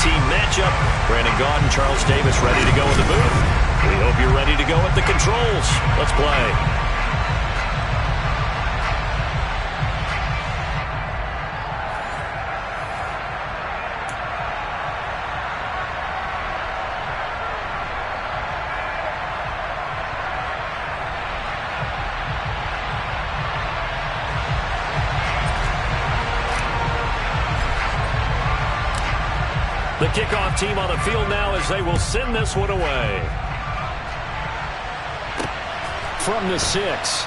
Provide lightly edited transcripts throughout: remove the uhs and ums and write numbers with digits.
team matchup. Brandon Gaudin, Charles Davis ready to go in the booth. We hope you're ready to go at the controls. Let's play. The kickoff team on the field now as they will send this one away. From the 6.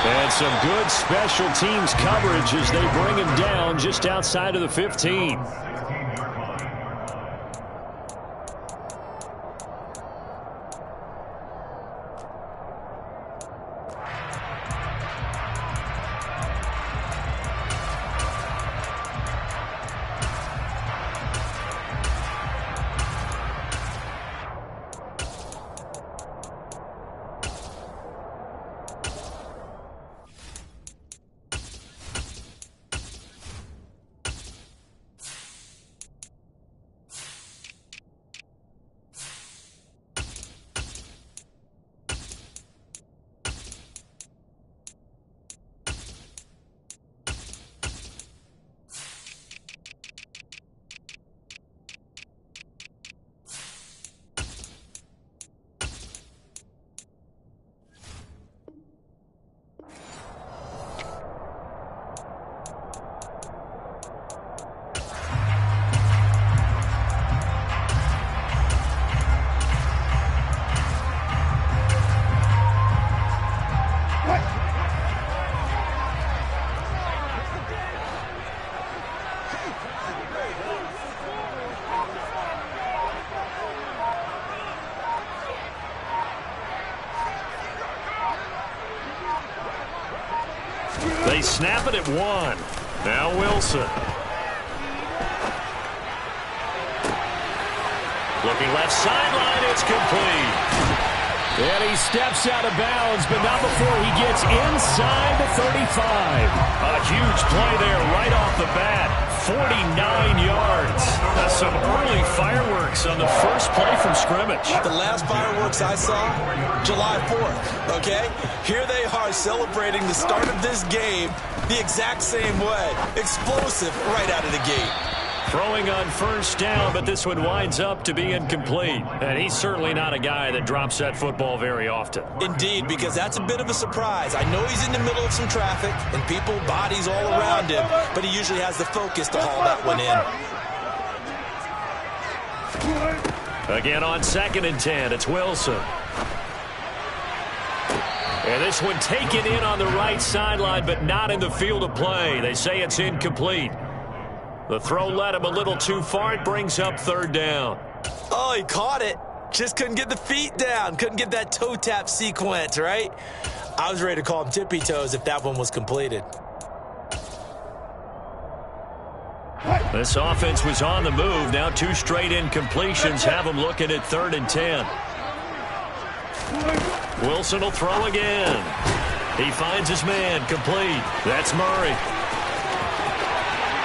And some good special teams coverage as they bring him down just outside of the 15. They snap it at 1. Now Wilson. Looking left sideline, it's complete. And he steps out of bounds, but not before he gets inside the 35. A huge play there right off the bat. 49 yards. That's some early fireworks on the first play from scrimmage. The last fireworks I saw, July 4th, okay? Here they are celebrating the start of this game the exact same way. Explosive right out of the gate. Throwing on first down, but this one winds up to be incomplete. And he's certainly not a guy that drops that football very often. Indeed, because that's a bit of a surprise. I know he's in the middle of some traffic and people, bodies all around him, but he usually has the focus to haul that one in. Again on 2nd and 10, it's Wilson. And this one taken in on the right sideline, but not in the field of play. They say it's incomplete. The throw led him a little too far. It brings up 3rd down. Oh, he caught it. Just couldn't get the feet down. Couldn't get that toe tap sequence, right? I was ready to call him tippy toes if that one was completed. This offense was on the move. Now 2 straight incompletions have them looking at 3rd and 10. Wilson will throw again. He finds his man complete. That's Murray.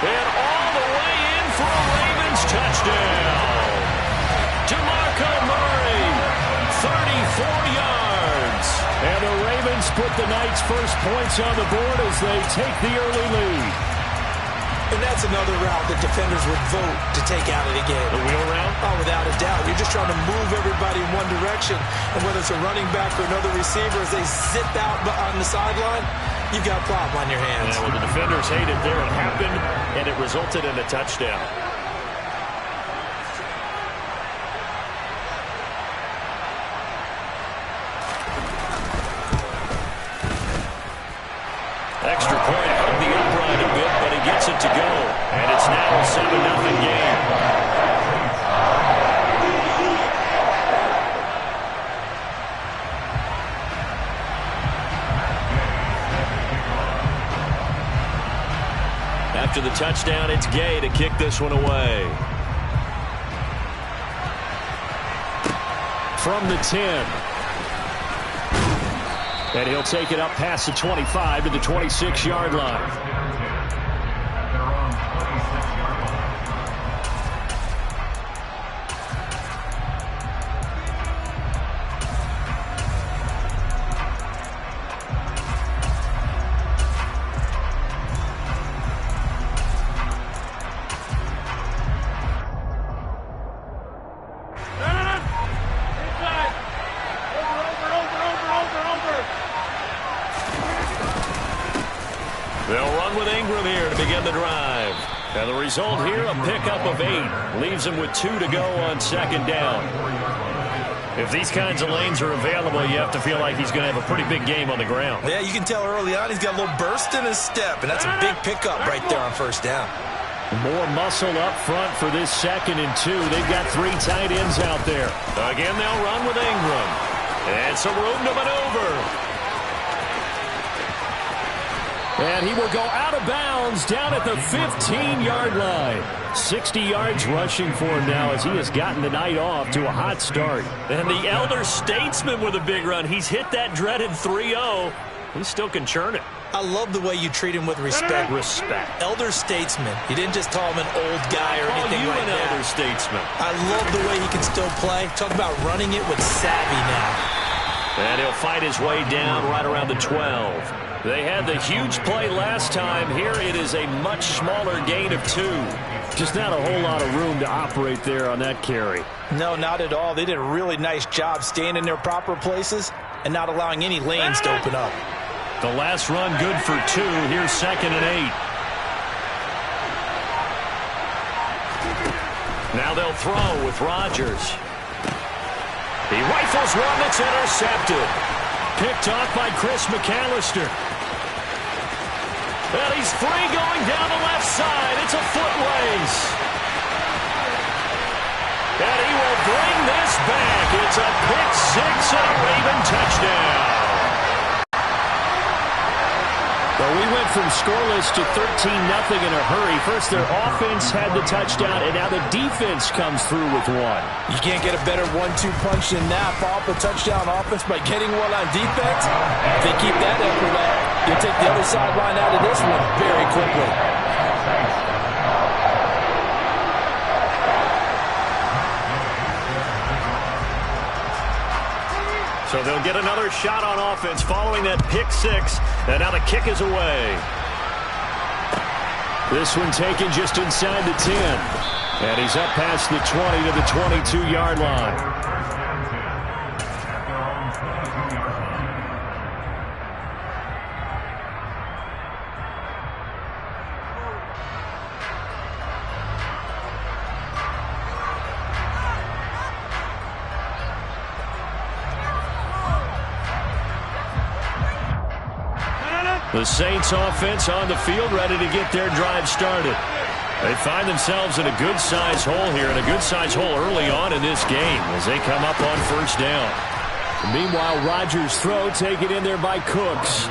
And all the way in for a Ravens touchdown. DeMarco Murray, 34 yards. And the Ravens put the night's first points on the board as they take the early lead. And that's another route that defenders would vote to take out of the game. The wheel route? Oh, without a doubt. You're just trying to move everybody in one direction. And whether it's a running back or another receiver, as they zip out on the sideline, you've got a problem on your hands. Yeah, well, the defenders hate it there. It happened, and it resulted in a touchdown. Extra point hung the upright a bit, but he gets it to go. And it's now a 7-0 game. After the touchdown, it's Gay to kick this one away. From the 10. And he'll take it up past the 25 to the 26-yard line. They'll run with Ingram here to begin the drive. And the result here, a pickup of 8. Leaves him with 2 to go on second down. If these kinds of lanes are available, you have to feel like he's going to have a pretty big game on the ground. Yeah, you can tell early on he's got a little burst in his step, and that's a big pickup right there on first down. More muscle up front for this 2nd and 2. They've got 3 tight ends out there. Again, they'll run with Ingram. And some room to maneuver. And he will go out of bounds down at the 15-yard line. 60 yards rushing for him now as he has gotten the night off to a hot start. And the elder statesman with a big run. He's hit that dreaded 3-0. He still can churn it. I love the way you treat him with respect. Elder statesman. You didn't just call him an old guy or anything like that. Elder statesman. I love the way he can still play. Talk about running it with savvy now. And he'll fight his way down right around the 12. They had the huge play last time. Here it is a much smaller gain of 2. Just not a whole lot of room to operate there on that carry. No, not at all. They did a really nice job staying in their proper places and not allowing any lanes to open up. The last run good for 2. Here's 2nd and 8. Now they'll throw with Rodgers. He rifles one that's intercepted. Picked off by Chris McAllister. And he's free going down the left side. It's a foot race. And he will bring this back. It's a pick 6 and a Raven touchdown. Well, we went from scoreless to 13-0 in a hurry. First, their offense had the touchdown, and now the defense comes through with one. You can't get a better 1-2 punch than that. Follow up a touchdown offense by getting one on defense. If they keep that effort up, you'll take the other sideline out of this one very quickly. So they'll get another shot on offense following that pick 6. And now the kick is away. This one taken just inside the 10. And he's up past the 20 to the 22-yard line. The Saints offense on the field ready to get their drive started. They find themselves in a good-sized hole here, and a good-sized hole early on in this game as they come up on first down. Meanwhile, Rodgers' throw taken in there by Cooks.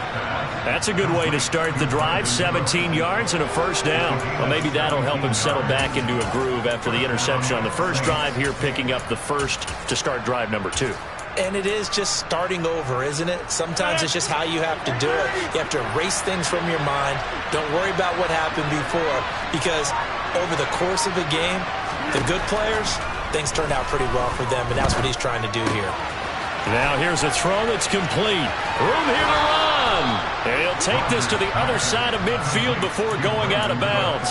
That's a good way to start the drive. 17 yards and a first down. Well, maybe that'll help him settle back into a groove after the interception on the first drive here, picking up the first to start drive number 2. And it is just starting over, isn't it? Sometimes it's just how you have to do it. You have to erase things from your mind. Don't worry about what happened before, because over the course of a game, the good players, things turn out pretty well for them, and that's what he's trying to do here. Now here's a throw that's complete. Room here to run. And he'll take this to the other side of midfield before going out of bounds.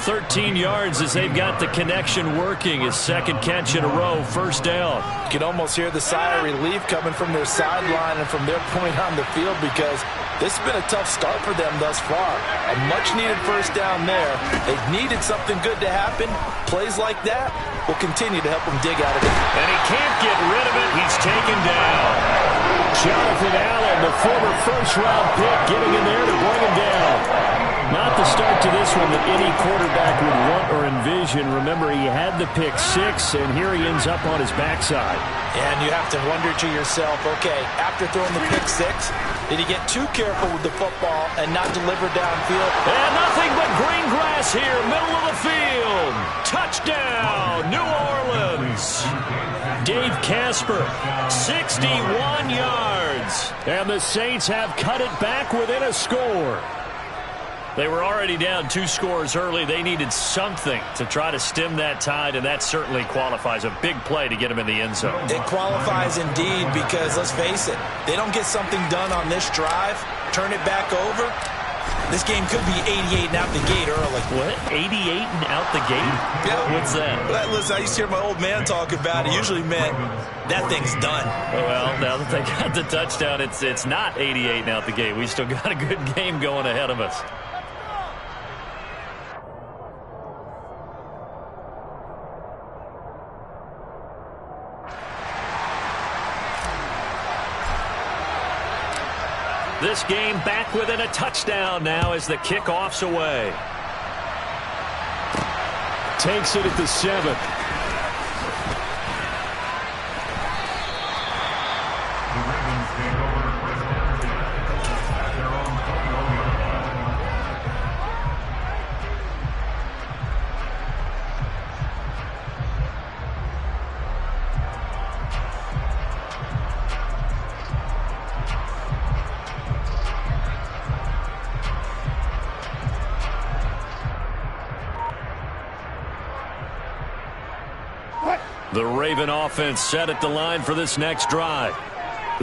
13 yards as they've got the connection working. His second catch in a row, first down. You can almost hear the sigh of relief coming from their sideline and from their point on the field, because this has been a tough start for them thus far. A much-needed first down there. They've needed something good to happen. Plays like that will continue to help them dig out of it. And he can't get rid of it. He's taken down. Jonathan Allen, the former first-round pick, getting in there to bring him down. Not the start to this one that any quarterback would want or envision. Remember, he had the pick 6, and here he ends up on his backside. And you have to wonder to yourself, okay, after throwing the pick 6, did he get too careful with the football and not deliver downfield? And nothing but green grass here, middle of the field. Touchdown, New Orleans. Dave Casper, 61 yards. And the Saints have cut it back within a score. They were already down 2 scores early. They needed something to try to stem that tide, and that certainly qualifies. A big play to get them in the end zone. It qualifies indeed, because let's face it, they don't get something done on this drive, turn it back over, This game could be 88 and out the gate early. What? 88 and out the gate? Yeah. What's that? Well, listen, I used to hear my old man talk about it. Usually meant that thing's done. Well, now that they got the touchdown, it's not 88 and out the gate. We still got a good game going ahead of us. This game back within a touchdown now as the kickoff's away. Takes it at the 7. The Raven offense set at the line for this next drive.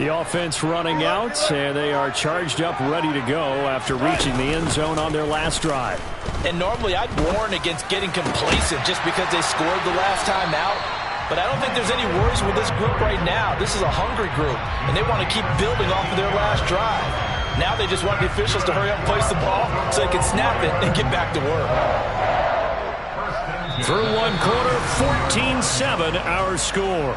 The offense running out, and they are charged up, ready to go after reaching the end zone on their last drive. And normally I'd warn against getting complacent just because they scored the last time out. But I don't think there's any worries with this group right now. This is a hungry group, and they want to keep building off of their last drive. Now they just want the officials to hurry up and place the ball so they can snap it and get back to work. Through one quarter, 14-7 our score.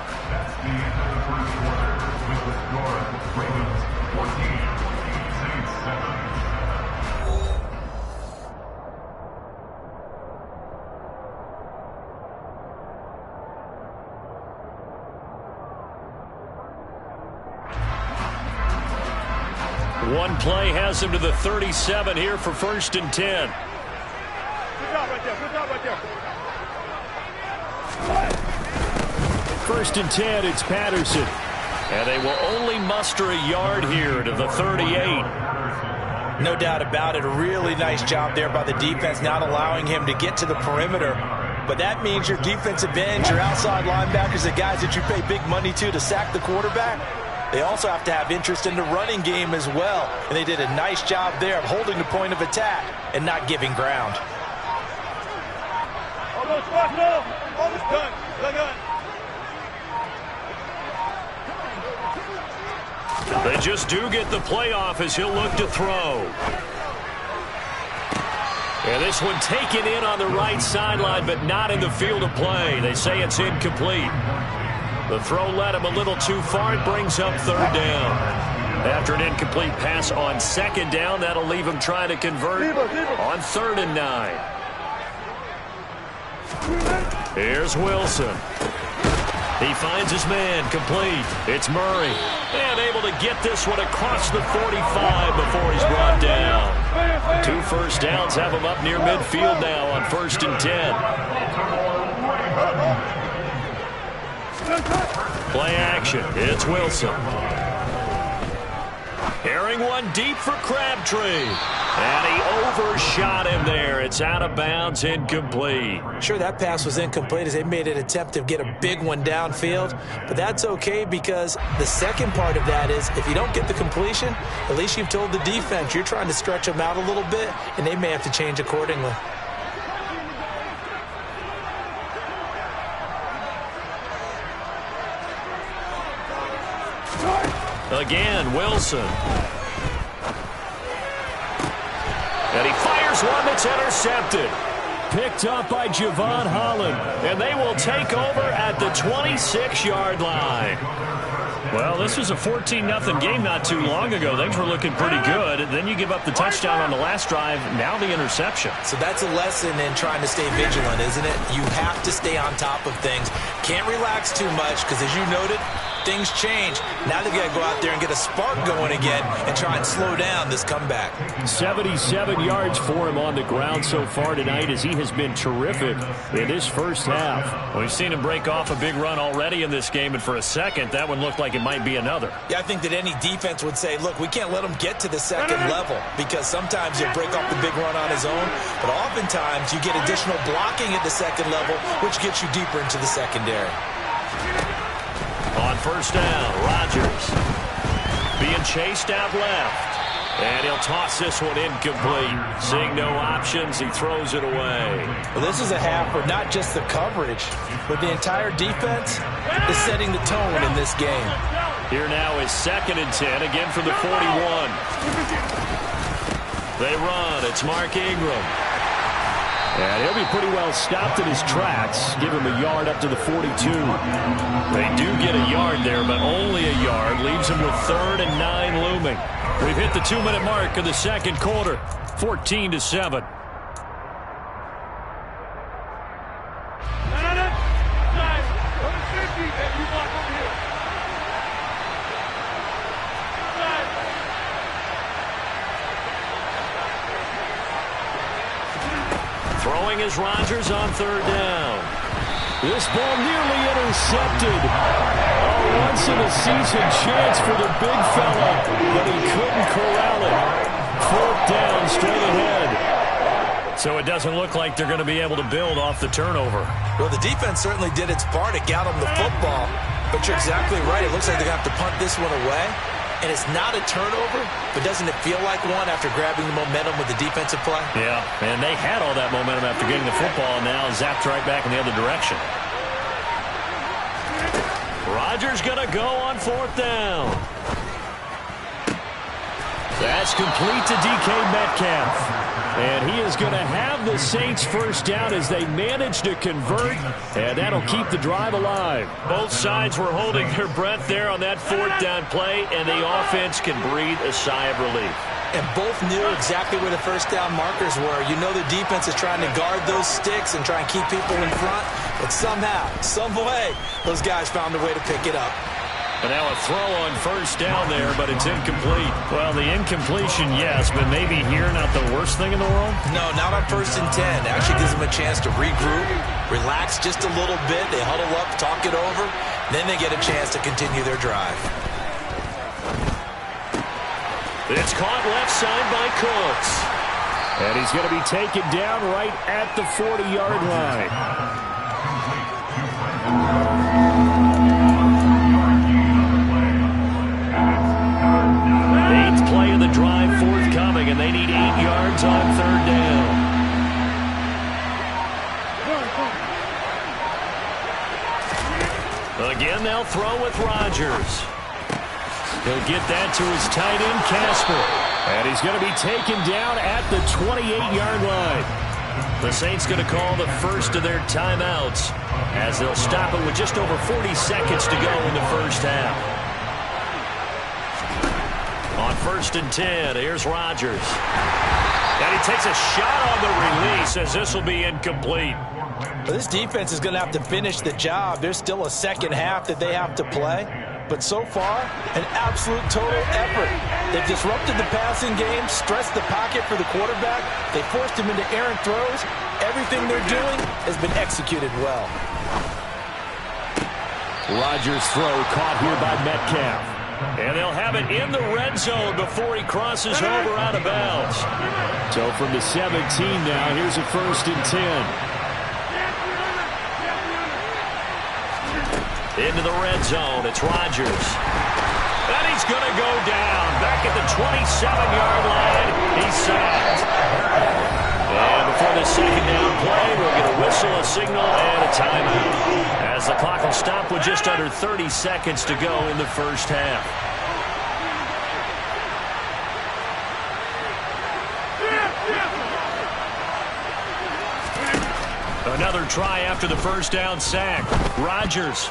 One play has him to the 37 here for 1st and 10. Good job right there. Good job right there. 1st and 10, it's Patterson. And they will only muster a yard here to the 38. No doubt about it. A really nice job there by the defense, not allowing him to get to the perimeter. But that means your defensive ends, your outside linebackers, the guys that you pay big money to sack the quarterback, they also have to have interest in the running game as well. And they did a nice job there of holding the point of attack and not giving ground. Almost done. Almost done. They just do get the playoff as he'll look to throw. And this one taken in on the right sideline, but not in the field of play. They say it's incomplete. The throw led him a little too far. It brings up 3rd down. After an incomplete pass on 2nd down, that'll leave him trying to convert on 3rd and 9. Here's Wilson. He finds his man, complete. It's Murray. And able to get this one across the 45 before he's brought down. 2 first downs have him up near midfield now on 1st and 10. Play action. It's Wilson. Airing one deep for Crabtree. And he overshot him there. It's out of bounds, incomplete. Sure, that pass was incomplete as they made an attempt to get a big one downfield. But that's okay because the second part of that is if you don't get the completion, at least you've told the defense you're trying to stretch them out a little bit, and they may have to change accordingly. Again, Wilson. And he fires one that's intercepted. Picked up by Javon Holland. And they will take over at the 26-yard line. Well, this was a 14-0 game not too long ago. Things were looking pretty good. Then you give up the touchdown on the last drive. Now the interception. So that's a lesson in trying to stay vigilant, isn't it? You have to stay on top of things. Can't relax too much because, as you noted, things change. Now they've got to go out there and get a spark going again and try and slow down this comeback. 77 yards for him on the ground so far tonight as he has been terrific in his first half. We've seen him break off a big run already in this game, and for a second, that one looked like it might be another. Yeah, I think that any defense would say, look, we can't let him get to the second level because sometimes he'll break off the big run on his own, but oftentimes you get additional blocking at the second level, which gets you deeper into the secondary. On 1st down, Rodgers being chased out left. And he'll toss this one incomplete. Seeing no options, he throws it away. Well, this is a half where not just the coverage, but the entire defense is setting the tone in this game. Here now is 2nd and 10, again from the 41. They run. It's Mark Ingram. And he'll be pretty well stopped in his tracks. Give him a yard up to the 42. They do get a yard there, but only a yard. Leaves him with 3rd and 9 looming. We've hit the 2-minute mark of the second quarter. 14-7. Throwing is Rodgers on 3rd down. This ball nearly intercepted. A once-in-a-season chance for the big fella, but he couldn't corral it. 4th down, straight ahead. So it doesn't look like they're going to be able to build off the turnover. Well, the defense certainly did its part to get them the football, but you're exactly right. It looks like they're going to have to punt this one away. And it's not a turnover, but doesn't it feel like one after grabbing the momentum with the defensive play? Yeah, and they had all that momentum after getting the football, and now zapped right back in the other direction. Rodgers going to go on 4th down. That's complete to DK Metcalf. And he is going to have the Saints first down as they manage to convert, and that'll keep the drive alive. Both sides were holding their breath there on that 4th down play, and the offense can breathe a sigh of relief. And both knew exactly where the first down markers were. You know the defense is trying to guard those sticks and try and keep people in front, but somehow, some way, those guys found a way to pick it up. And now a throw on 1st down there, but it's incomplete. Well, the incompletion, yes, but maybe here not the worst thing in the world? No, not on 1st and 10. It actually gives them a chance to regroup, relax just a little bit. They huddle up, talk it over, then they get a chance to continue their drive. It's caught left side by Cooks. And he's going to be taken down right at the 40-yard line. Play of the drive forthcoming, and they need 8 yards on 3rd down. Again, they'll throw with Rodgers. He'll get that to his tight end, Casper. And he's going to be taken down at the 28-yard line. The Saints going to call the first of their timeouts as they'll stop it with just over 40 seconds to go in the first half. On 1st and 10, here's Rodgers. And he takes a shot on the release as this will be incomplete. Well, this defense is going to have to finish the job. There's still a second half that they have to play. But so far, an absolute total effort. They've disrupted the passing game, stressed the pocket for the quarterback. They forced him into errant throws. Everything they're doing has been executed well. Rodgers' throw caught here by Metcalf. And they'll have it in the red zone before he crosses over out of bounds. So from the 17 now, here's a 1st and 10. Into the red zone, it's Rodgers. And he's going to go down. Back at the 27-yard line, he's sacked. And before the second down play, we'll get a whistle, a signal, and a timeout. As the clock will stop with just under 30 seconds to go in the first half. Another try after the first down sack. Rodgers.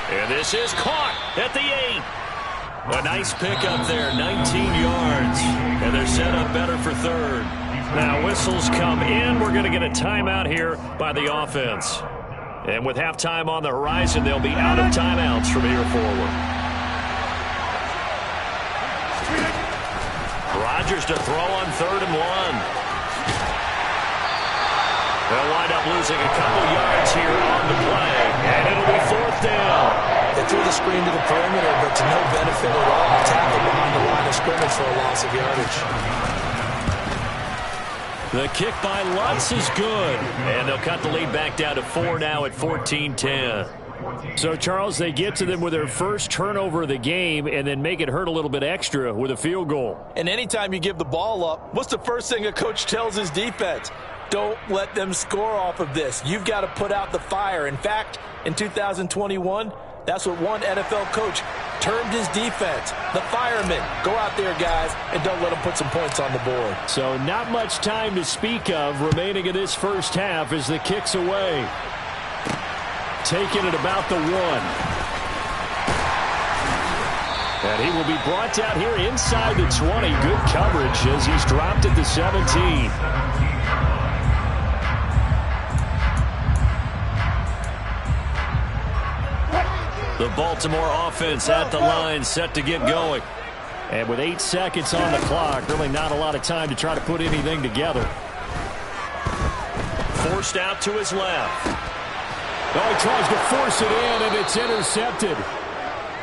And this is caught at the 8. A nice pickup there, 19 yards. And they're set up better for 3rd. Now whistles come in. We're going to get a timeout here by the offense. And with halftime on the horizon, they'll be out of timeouts from here forward. Rodgers to throw on 3rd and 1. They'll wind up losing a couple yards here on the play. And it'll be 4th down. They threw the screen to the perimeter, but to no benefit at all. Tackle behind the line of scrimmage for a loss of yardage. The kick by Lutz is good. And they'll cut the lead back down to 4 now at 14-10. So, Charles, they get to them with their first turnover of the game and then make it hurt a little bit extra with a field goal. And anytime you give the ball up, what's the first thing a coach tells his defense? Don't let them score off of this. You've got to put out the fire. In fact, in 2021, that's what one NFL coach termed his defense. The firemen. Go out there, guys, and don't let them put some points on the board. So not much time to speak of remaining in this first half as the kick's away. Taking it about the 1. And he will be brought down here inside the 20. Good coverage as he's dropped at the 17. The Baltimore offense at the line, set to get going. And with 8 seconds on the clock, really not a lot of time to try to put anything together. Forced out to his left. Oh, he tries to force it in, and it's intercepted.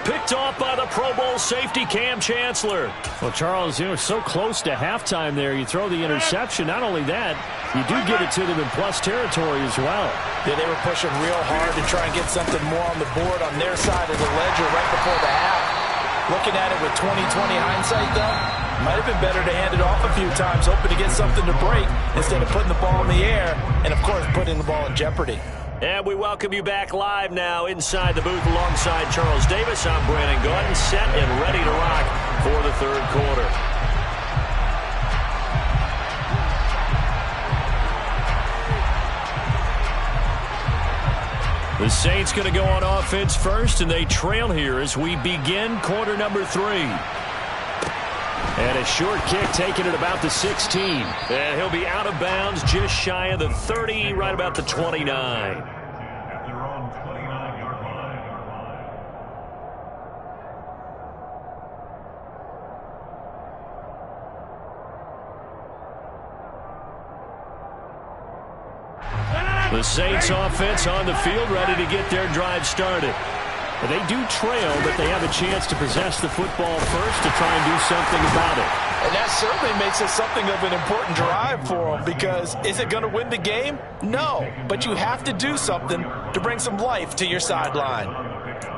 Picked off by the Pro Bowl safety, Cam Chancellor. Well, Charles, so close to halftime there. You throw the interception. Not only that, you do give it to them in plus territory as well. Yeah, they were pushing real hard to try and get something more on the board on their side of the ledger right before the half. Looking at it with 20/20 hindsight, though, might have been better to hand it off a few times, hoping to get something to break instead of putting the ball in the air and, of course, putting the ball in jeopardy. And we welcome you back live now inside the booth alongside Charles Davis. I'm Brandon Gaudin, set and ready to rock for the third quarter. The Saints going to go on offense first, and they trail here as we begin quarter number 3. And a short kick taken at about the 16. And he'll be out of bounds just shy of the 30, right about the 29. The Saints offense on the field, ready to get their drive started. They do trail, but they have a chance to possess the football first to try and do something about it. And that certainly makes it something of an important drive for them, because is it going to win the game? No, but you have to do something to bring some life to your sideline.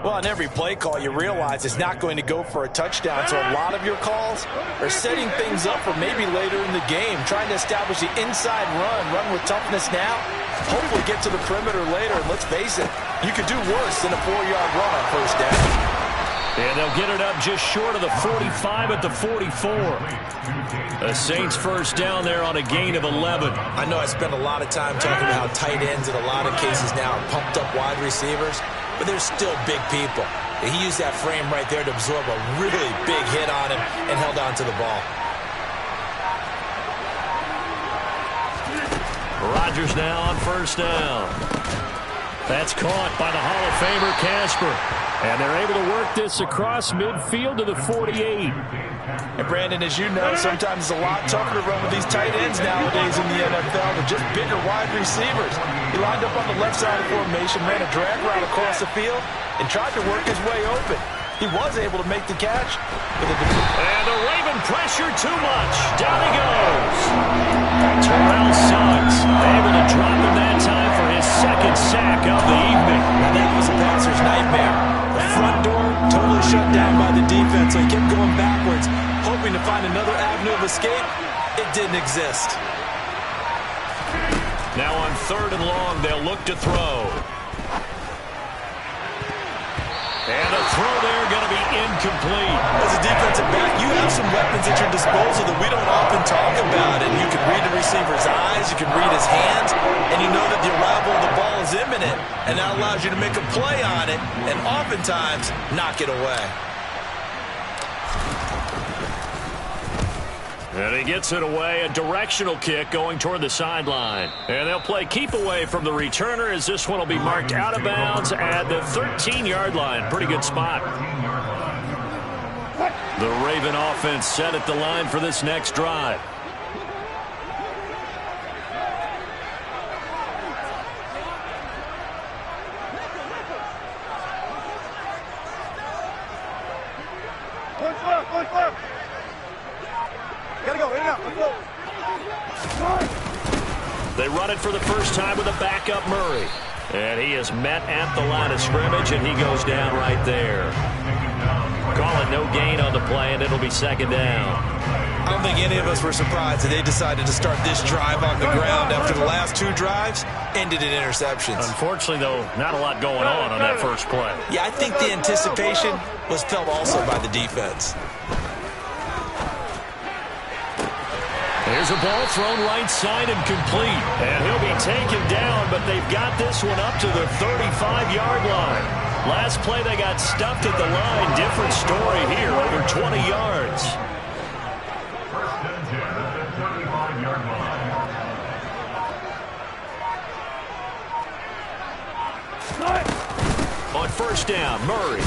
Well, on every play call, you realize it's not going to go for a touchdown, so a lot of your calls are setting things up for maybe later in the game, trying to establish the inside run with toughness now, hopefully get to the perimeter later, and let's face it, you could do worse than a 4-yard run on first down. And they'll get it up just short of the 45 at the 44. The Saints first down there on a gain of 11. I know I spent a lot of time talking about how tight ends in a lot of cases now are pumped up wide receivers, but they're still big people. He used that frame right there to absorb a really big hit on him and held on to the ball. Rodgers now on first down. That's caught by the Hall of Famer Casper. And they're able to work this across midfield to the 48. And Brandon, as you know, sometimes it's a lot tougher to run with these tight ends nowadays in the NFL than just bigger wide receivers. He lined up on the left side of the formation, ran a drag route across the field, and tried to work his way open. He was able to make the catch. And the Raven pressure too much. Down he goes. Terrell Suggs able to drop him that time for his second sack of the evening. And that was a passer's nightmare. The front door totally shut down by the defense, so he kept going backwards, hoping to find another avenue of escape. It didn't exist. Now on 3rd and long, they'll look to throw. And the throw there going to be incomplete. As a defensive back, you have some weapons at your disposal that we don't often talk about. And you can read the receiver's eyes, you can read his hands, and you know that the arrival of the ball is imminent. And that allows you to make a play on it and oftentimes knock it away. And he gets it away, a directional kick going toward the sideline. And they'll play keep away from the returner as this one will be marked out of bounds at the 13-yard line. Pretty good spot. The Raven offense set at the line for this next drive. They run it for the first time with a backup Murray. And he is met at the line of scrimmage, and he goes down right there. Call it no gain on the play, and it'll be second down. I don't think any of us were surprised that they decided to start this drive on the ground after the last two drives ended in interceptions. Unfortunately, though, not a lot going on that first play. Yeah, I think the anticipation was felt also by the defense. Here's a ball thrown right side and complete. And he'll be taken down, but they've got this one up to the 35-yard line. Last play, they got stuffed at the line. Different story here, over 20 yards. On first down, Murray.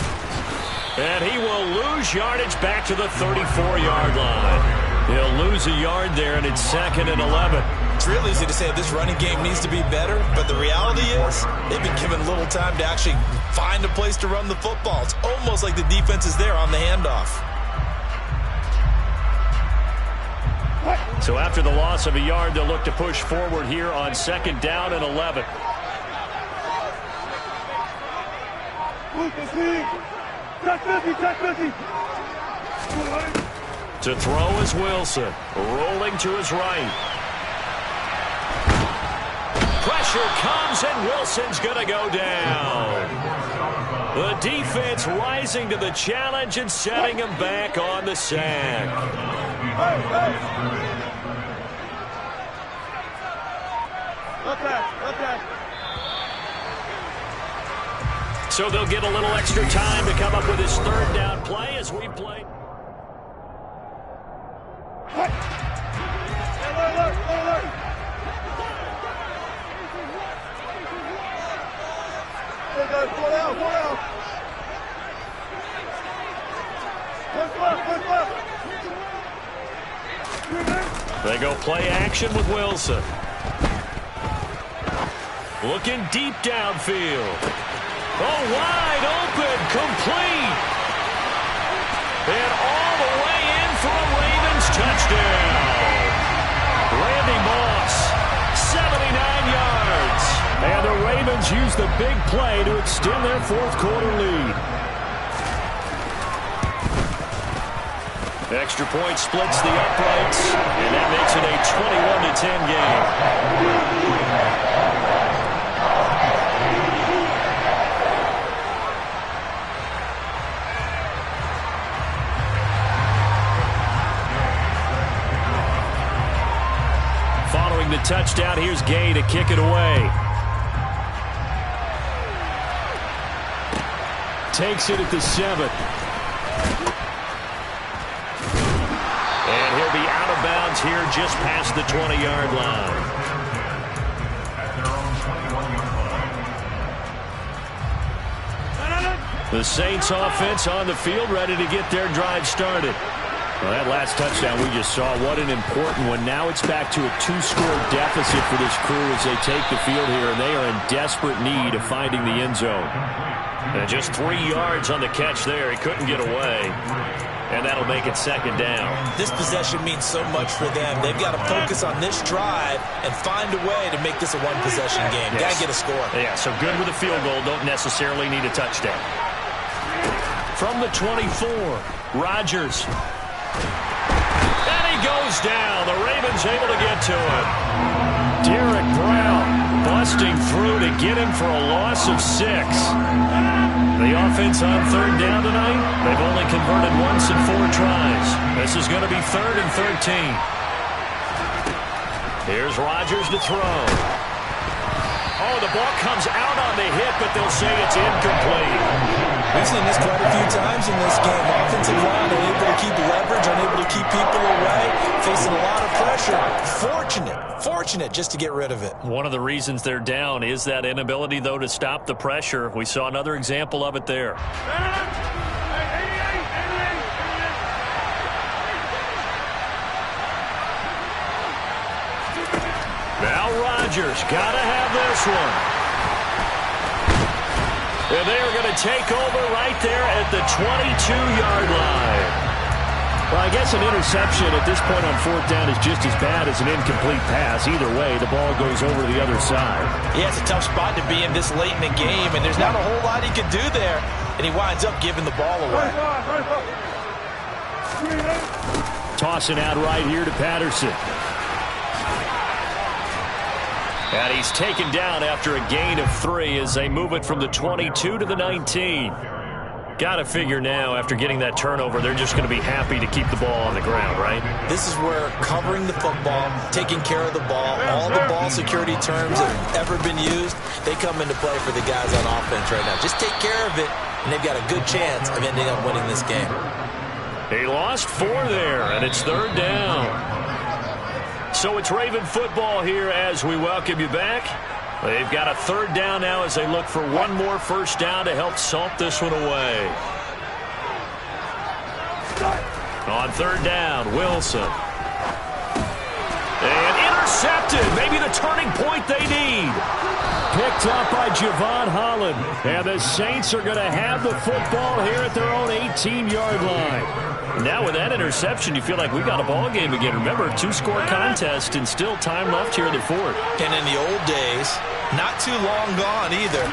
And he will lose yardage back to the 34-yard line. He'll lose a yard there, and it's 2nd and 11. It's real easy to say this running game needs to be better, but the reality is they've been given little time to actually find a place to run the football. It's almost like the defense is there on the handoff. So after the loss of a yard, they'll look to push forward here on 2nd down and 11. To throw is Wilson, rolling to his right. Pressure comes, and Wilson's going to go down. The defense rising to the challenge and setting him back on the sack. So they'll get a little extra time to come up with his third down play as we play. They go play action with Wilson. Looking deep downfield. Oh, wide open, complete. And all the way in for a Ravens touchdown. Randy Moss, 79 yards. And the Ravens use the big play to extend their fourth quarter lead. Extra point splits the uprights, and that makes it a 21-10 game. Following the touchdown, here's Gay to kick it away. Takes it at the 7. And he'll be out of bounds here just past the 20-yard line. The Saints offense on the field, ready to get their drive started. Well, that last touchdown we just saw, what an important one. Now it's back to a 2-score deficit for this crew as they take the field here, and they are in desperate need of finding the end zone. And just 3 yards on the catch there. He couldn't get away. And that'll make it 2nd down. This possession means so much for them. They've got to focus on this drive and find a way to make this a one-possession game. Yes. Got to get a score. Yeah, so good with a field goal. Don't necessarily need a touchdown. From the 24, Rodgers. And he goes down. The Ravens able to get to him. Derek Brown busting through to get him for a loss of 6. The offense on 3rd down tonight, they've only converted once in 4 tries. This is going to be 3rd and 13. Here's Rodgers to throw. Oh, the ball comes out on the hit, but they'll say it's incomplete. We've seen this quite a few times in this game. Offensive line unable to keep leverage, unable to keep people away, facing a lot of pressure. Fortunate just to get rid of it. One of the reasons they're down is that inability, though, to stop the pressure. We saw another example of it there. Now Rodgers got to have this one. And they are going to take over right there at the 22-yard line. Well, I guess an interception at this point on fourth down is just as bad as an incomplete pass. Either way, the ball goes over to the other side. Yeah, it's a tough spot to be in this late in the game, and there's not a whole lot he can do there, and he winds up giving the ball away. Tossing out right here to Patterson. And he's taken down after a gain of 3 as they move it from the 22 to the 19. Got to figure now, after getting that turnover, they're just going to be happy to keep the ball on the ground, right? This is where covering the football, taking care of the ball, all the ball security terms that have ever been used, they come into play for the guys on offense right now. Just take care of it, and they've got a good chance of ending up winning this game. He lost 4 there, and it's third down. So it's Raven football here as we welcome you back. They've got a third down now as they look for one more first down to help salt this one away. On third down, Wilson. And intercepted. Maybe the turning point they need. Picked up by Javon Holland. And the Saints are going to have the football here at their own 18-yard line. Now with that interception, you feel like we got a ball game again. Remember, 2-score contest and still time left here in the fourth. And in the old days, not too long gone either.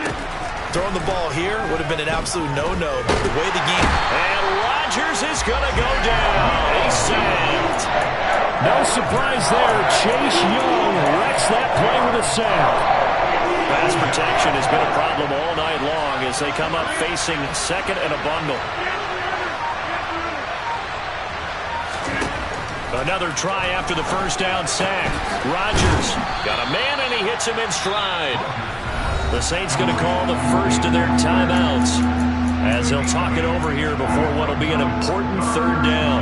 Throwing the ball here would have been an absolute no-no. But the way the game... And Rodgers is going to go down. He's sacked. No surprise there. Chase Young wrecks that play with a sack. Pass protection has been a problem all night long as they come up facing second and a bundle. Another try after the first down sack. Rodgers got a man, and he hits him in stride. The Saints going to call the first of their timeouts as they'll talk it over here before what will be an important third down.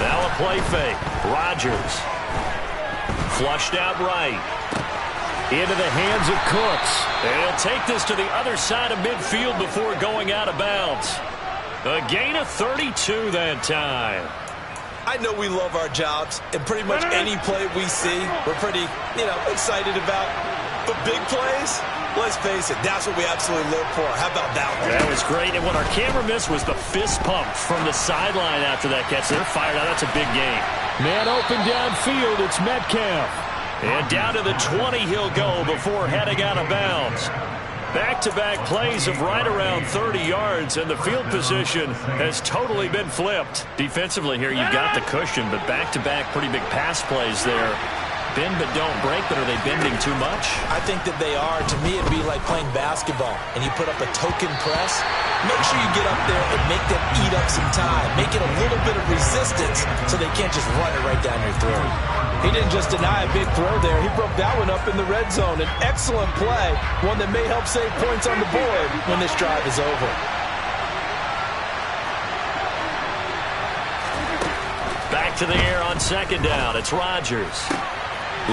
Now a play fake. Rodgers flushed out right. Into the hands of Cooks. And he'll take this to the other side of midfield before going out of bounds. A gain of 32 that time. I know we love our jobs, and pretty much any play we see, we're pretty, excited about. But big plays, let's face it, that's what we absolutely live for. How about that one? That was great, and what our camera missed was the fist pump from the sideline after that catch. They're fired out. That's a big game. Man open downfield, it's Metcalf. And down to the 20 he'll go before heading out of bounds. Back-to-back plays of right around 30 yards, and the field position has totally been flipped. Defensively here, you've got the cushion, but back-to-back pretty big pass plays there. Bend but don't break, but are they bending too much? I think that they are. To me, it'd be like playing basketball, and you put up a token press. Make sure you get up there and make them eat up some time. Make it a little bit of resistance so they can't just run it right down your throat. He didn't just deny a big throw there. He broke that one up in the red zone. An excellent play, one that may help save points on the board when this drive is over. Back to the air on second down. It's Rodgers.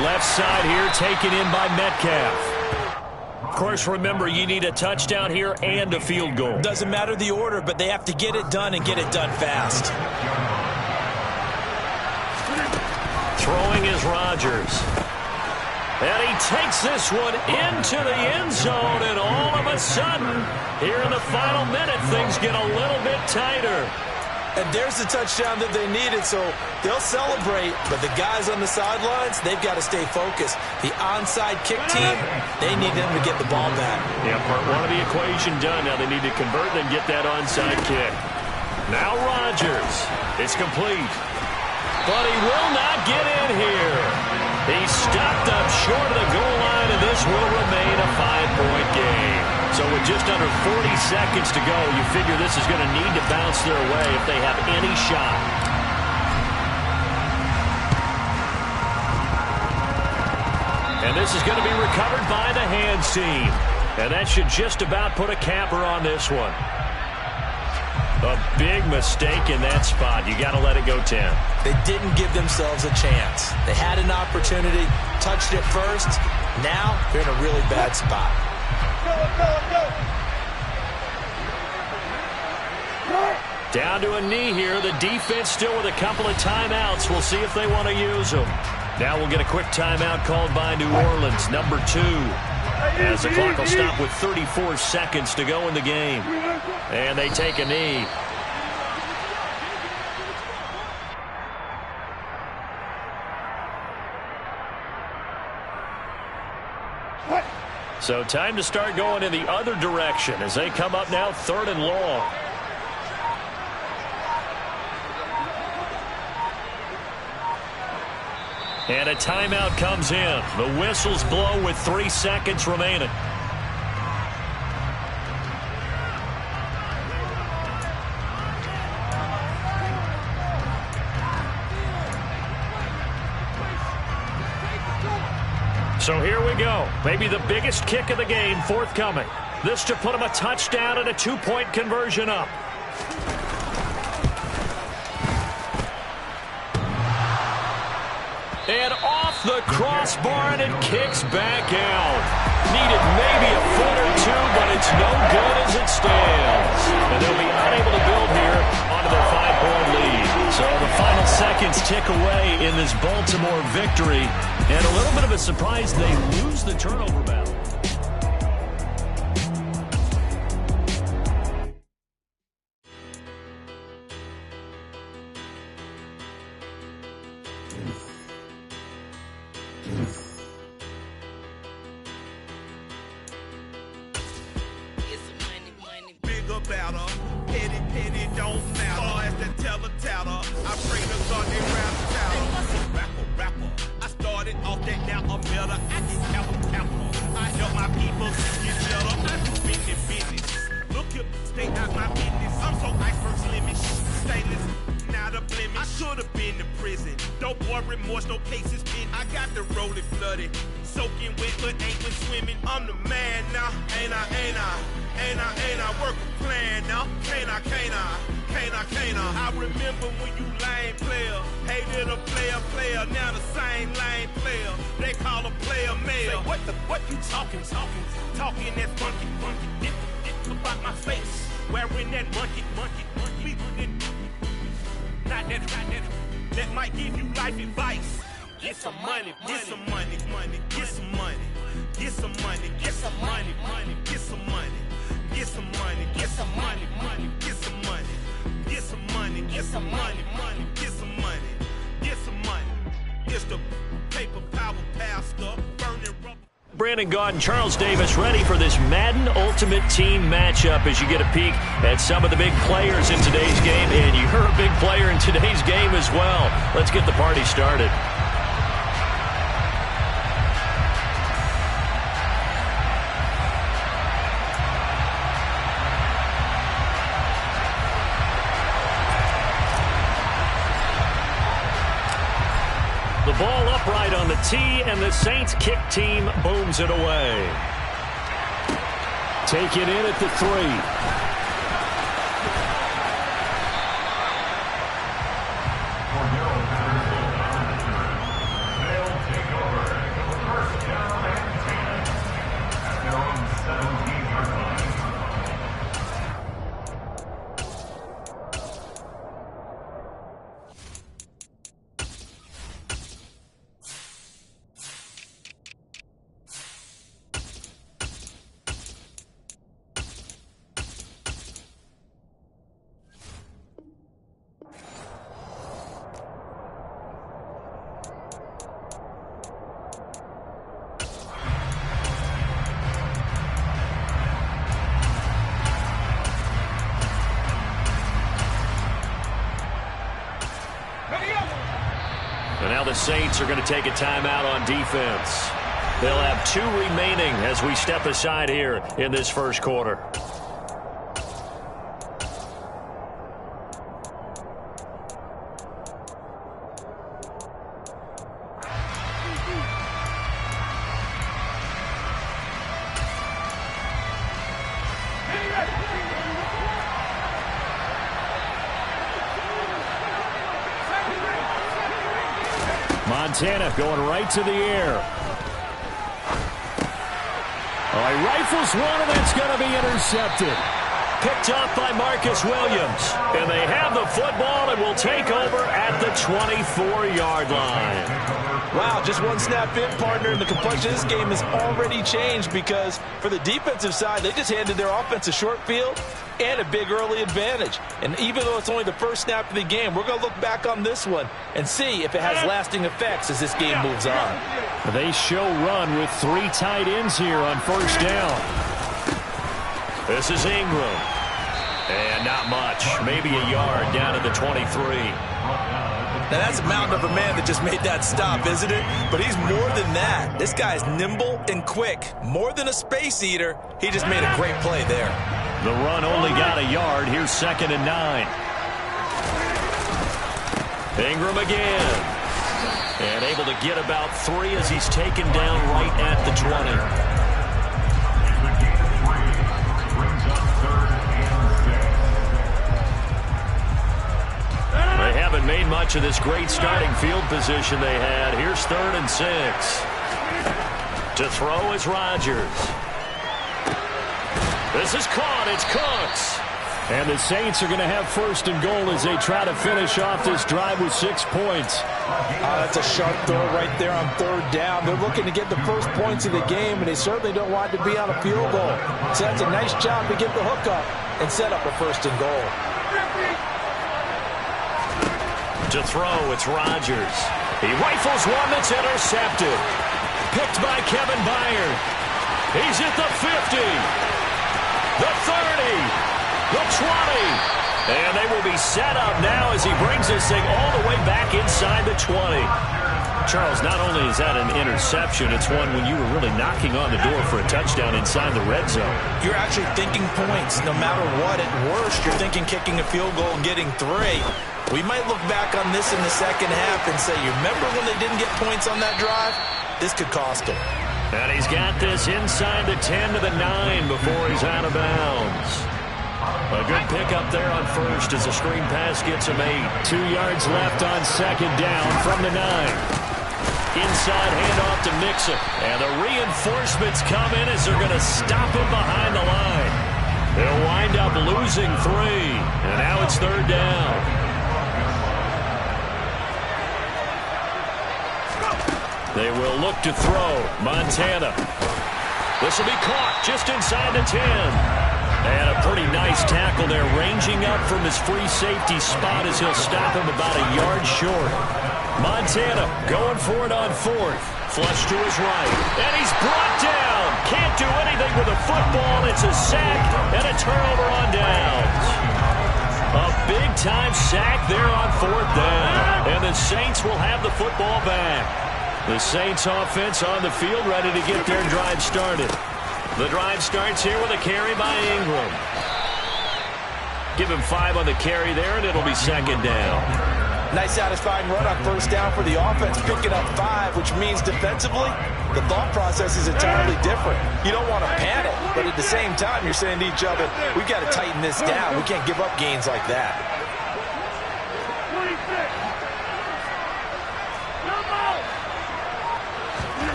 Left side here taken in by Metcalf. Of course, remember, you need a touchdown here and a field goal. Doesn't matter the order, but they have to get it done and get it done fast. Throwing is Rodgers. And he takes this one into the end zone, and all of a sudden, here in the final minute, things get a little bit tighter. And there's the touchdown that they needed, so they'll celebrate. But the guys on the sidelines, they've got to stay focused. The onside kick team, they need them to get the ball back. Yeah, part one of the equation done. Now they need to convert and get that onside kick. Now Rodgers. It's complete. But he will not get in here. He's stopped up short of the goal line, and this will remain a 5-point game. So with just under 40 seconds to go, you figure this is going to need to bounce their way if they have any shot. And this is going to be recovered by the hands team. And that should just about put a capper on this one. A big mistake in that spot. You got to let it go 10. They didn't give themselves a chance. They had an opportunity, touched it first. Now they're in a really bad spot. Down to a knee here. The defense still with a couple of timeouts. We'll see if they want to use them. Now we'll get a quick timeout called by New Orleans, number 2. as the clock will stop with 34 seconds to go in the game. And they take a knee. So time to start going in the other direction as they come up now 3rd and long. And a timeout comes in. The whistles blow with 3 seconds remaining. So here we go. Maybe the biggest kick of the game forthcoming. This to put them a touchdown and a 2-point conversion up. And off the crossbar, and it kicks back out. Needed maybe a foot or two, but it's no good as it stands. And they'll be unable to build here onto their 5-point lead. So the final seconds tick away in this Baltimore victory. And a little bit of a surprise, they lose the turnover battle. Brandon Gaud and Charles Davis ready for this Madden Ultimate Team matchup as you get a peek at some of the big players in today's game. And you're a big player in today's game as well. Let's get the party started. The ball upright on the tee, and the Saints kick team booms it away. Take it in at the 3. And now the Saints are going to take a timeout on defense. They'll have 2 remaining as we step aside here in this first quarter. Montana going right to the air. Oh, he rifles one, and it's going to be intercepted. picked off by Marcus Williams. And they have the football and will take over at the 24-yard line. Wow, just one snap in, partner, and the complexion of this game has already changed because for the defensive side, they just handed their offense a short field and a big early advantage. And even though it's only the first snap of the game, we're going to look back on this one and see if it has lasting effects as this game moves on. They show run with 3 tight ends here on first down. This is Ingram. And not much. Maybe a yard down to the 23. Now, that's a mountain of a man that just made that stop, isn't it? But he's more than that. This guy's nimble and quick. More than a space eater, he just made a great play there. The run only got a yard. Here's 2nd and 9. Ingram again. And able to get about 3 as he's taken down right at the 20. They haven't made much of this great starting field position they had. Here's 3rd and 6. To throw is Rodgers. This is caught. It's Cooks. And the Saints are going to have 1st and goal as they try to finish off this drive with 6 points. That's a sharp throw right there on 3rd down. They're looking to get the first points of the game, and they certainly don't want to be on a field goal. So that's a nice job to get the hook up and set up a 1st and goal. To throw, it's Rodgers. He rifles one that's intercepted. Picked by Kevin Byard. He's at the 50. The 30. The 20. And they will be set up now as he brings this thing all the way back inside the 20. Charles, not only is that an interception, it's one when you were really knocking on the door for a touchdown inside the red zone. You're actually thinking points. No matter what, at worst, you're thinking kicking a field goal and getting 3. We might look back on this in the second half and say, you remember when they didn't get points on that drive? This could cost them. And he's got this inside the 10 to the 9 before he's out of bounds. A good pickup there on 1st as the screen pass gets him 8. 2 yards left on 2nd down from the 9. Inside handoff to Mixon. And the reinforcements come in as they're going to stop him behind the line. They'll wind up losing 3. And now it's 3rd down. They will look to throw. Montana. This will be caught just inside the 10. And a pretty nice tackle there, ranging up from his free safety spot as he'll stop him about a yard short. Montana going for it on 4th. Flush to his right. And he's brought down. Can't do anything with the football. It's a sack and a turnover on downs. A big-time sack there on 4th down. And the Saints will have the football back. The Saints offense on the field ready to get their drive started. The drive starts here with a carry by Ingram. Give him 5 on the carry there, and it'll be 2nd down. Nice satisfying run on 1st down for the offense, picking up 5, which means defensively, the thought process is entirely different. You don't want to panic, but at the same time, you're saying to each other, we've got to tighten this down. We can't give up gains like that.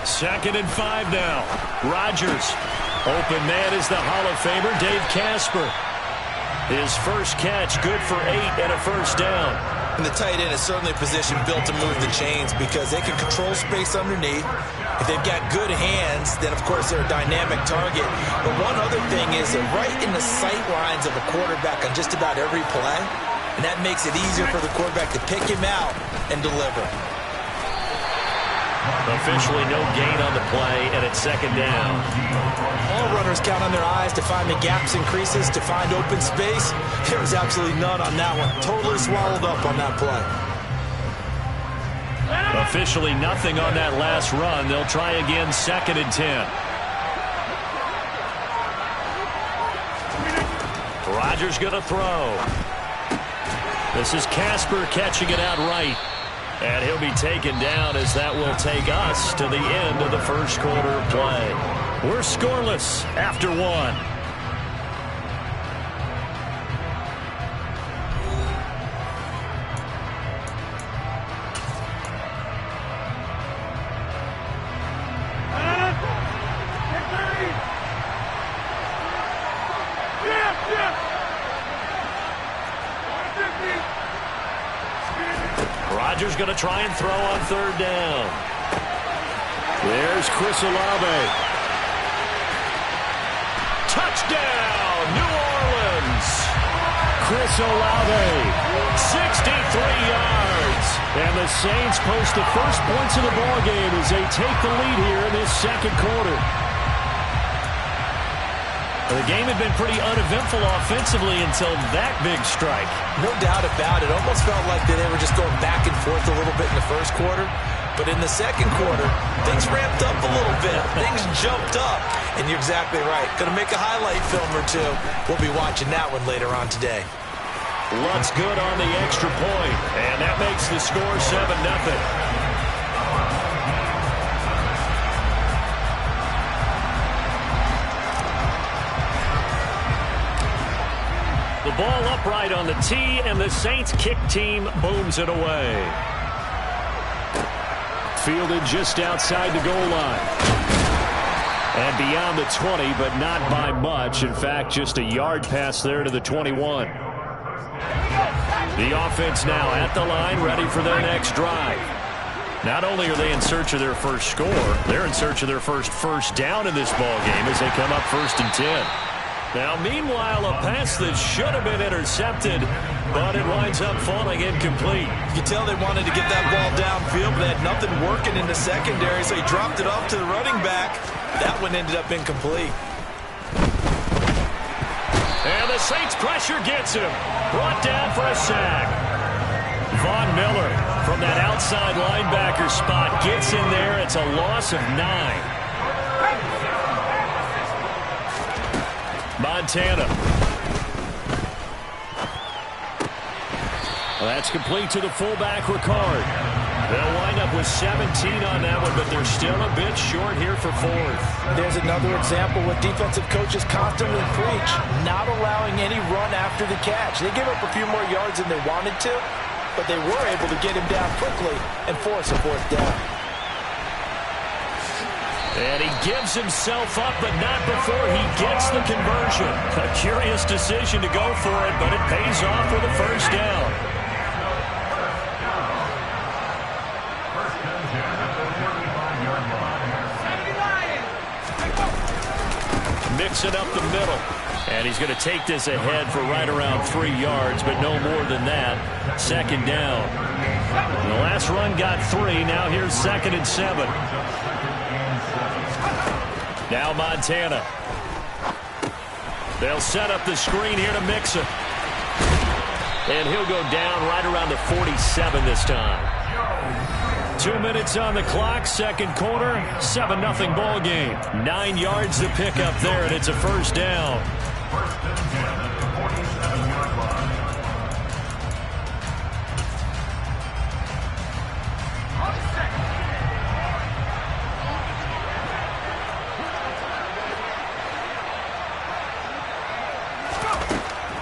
2nd and 5 now. Rodgers. Open man is the Hall of Famer, Dave Casper. His first catch, good for 8 and a 1st down. And the tight end is certainly a position built to move the chains because they can control space underneath. If they've got good hands, then, of course, they're a dynamic target. But one other thing is they're right in the sight lines of a quarterback on just about every play. And that makes it easier for the quarterback to pick him out and deliver. Officially no gain on the play, and it's 2nd down. All runners count on their eyes to find the gaps and creases, to find open space. There was absolutely none on that one. Totally swallowed up on that play. Officially nothing on that last run. They'll try again, 2nd and 10. Rodgers going to throw. This is Casper catching it out right. And he'll be taken down as that will take us to the end of the first quarter of play. We're scoreless after 1. Rodgers going to try and throw on third down. There's Chris Olave. Touchdown, New Orleans. Chris Olave, 63 yards. And the Saints post the first points of the ballgame as they take the lead here in this second quarter. The game had been pretty uneventful offensively until that big strike. No doubt about it. Almost felt like they were just going back and forth a little bit in the first quarter. But in the second quarter, things ramped up a little bit. Things jumped up. And you're exactly right. Going to make a highlight film or two. We'll be watching that one later on today. Lutt's good on the extra point. And that makes the score 7-0. The ball upright on the tee, and the Saints kick team booms it away. Fielded just outside the goal line. And beyond the 20, but not by much. In fact, just a yard pass there to the 21. The offense now at the line, ready for their next drive. Not only are they in search of their first score, they're in search of their first down in this ball game as they come up 1st and 10. Now, meanwhile, a pass that should have been intercepted, but it winds up falling incomplete. You can tell they wanted to get that ball downfield, but they had nothing working in the secondary, so he dropped it off to the running back. That one ended up incomplete. And the Saints pressure gets him. Brought down for a sack. Von Miller from that outside linebacker spot gets in there. It's a loss of 9. Montana. Well, that's complete to the fullback, Ricard. They'll wind up with 17 on that one, but they're still a bit short here for 4th. There's another example what defensive coaches constantly preach, not allowing any run after the catch. They gave up a few more yards than they wanted to, but they were able to get him down quickly and force a 4th down. And he gives himself up, but not before he gets the conversion. A curious decision to go for it, but it pays off with a 1st down. Mixing up the middle. And he's going to take this ahead for right around 3 yards, but no more than that. 2nd down. The last run got 3. Now here's 2nd and 7. Now Montana. They'll set up the screen here to Mixon. And he'll go down right around the 47 this time. 2 minutes on the clock, second quarter, 7-0 ball game. 9 yards to pick up there, and it's a 1st down.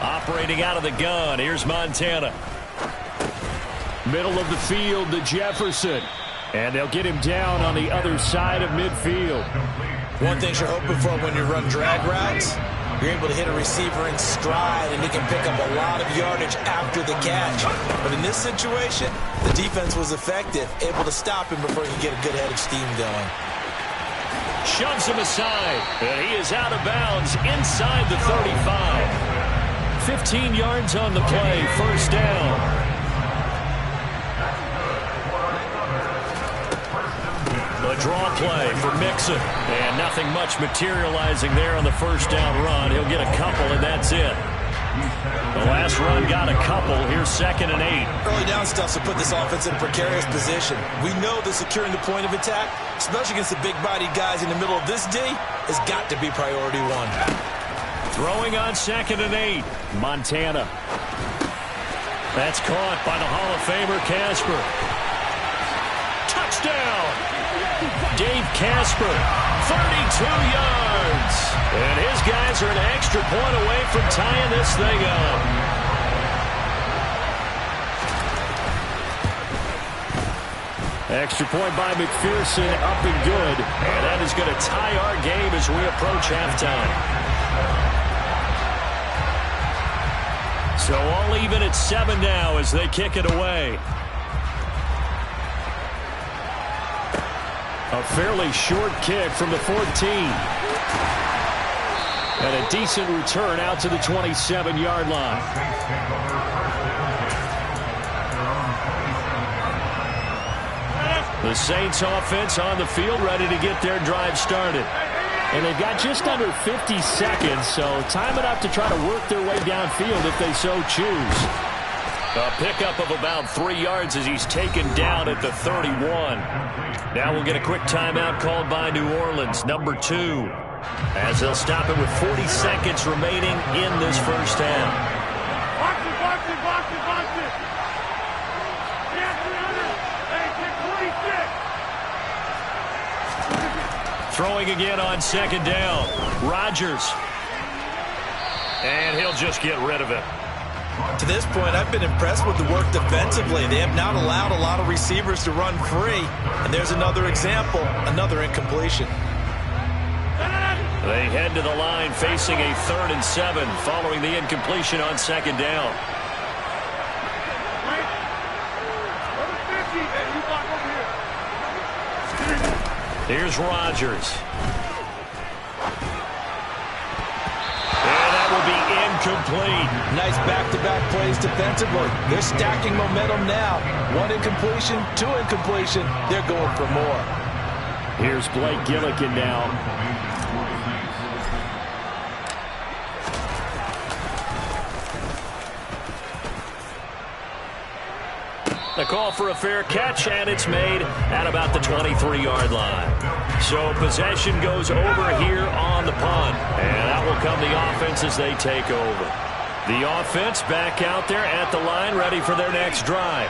Operating out of the gun, here's Montana. Middle of the field to Jefferson. And they'll get him down on the other side of midfield. One thing you're hoping for when you run drag routes, you're able to hit a receiver in stride, and he can pick up a lot of yardage after the catch. But in this situation, the defense was effective, able to stop him before he could get a good head of steam going. Shoves him aside, and he is out of bounds inside the 35. 15 yards on the play, 1st down. A draw play for Mixon. And nothing much materializing there on the 1st down run. He'll get a couple, and that's it. The last run got a couple. Here's 2nd and 8. Early down stuff to put this offense in a precarious position. We know that securing the point of attack, especially against the big-bodied guys in the middle of this D, has got to be priority 1. Throwing on 2nd and 8. Montana. That's caught by the Hall of Famer Casper. Touchdown! Dave Casper, 32 yards. And his guys are an extra point away from tying this thing up. Extra point by McPherson, up and good. And that is going to tie our game as we approach halftime. So all even at 7 now as they kick it away. A fairly short kick from the 14. And a decent return out to the 27-yard line. The Saints offense on the field, ready to get their drive started. And they've got just under 50 seconds, so time enough to try to work their way downfield if they so choose. A pickup of about 3 yards as he's taken down at the 31. Now we'll get a quick timeout called by New Orleans, number 2, as they'll stop it with 40 seconds remaining in this first half. Box it, box it, box it, box it. Yeah, 300. Hey, 26. Throwing again on second down. Rodgers. And he'll just get rid of it. To this point, I've been impressed with the work defensively. They have not allowed a lot of receivers to run free. And there's another example, another incompletion. They head to the line facing a 3rd and 7 following the incompletion on second down. Here's Rodgers. And that will be incomplete. Nice back-to-back plays defensively. They're stacking momentum now. 1 incompletion, 2 incompletion. They're going for more. Here's Blake Gillikin now. The call for a fair catch, and it's made at about the 23-yard line. So possession goes over here on the punt, and that will come the offense as they take over. The offense back out there at the line, ready for their next drive.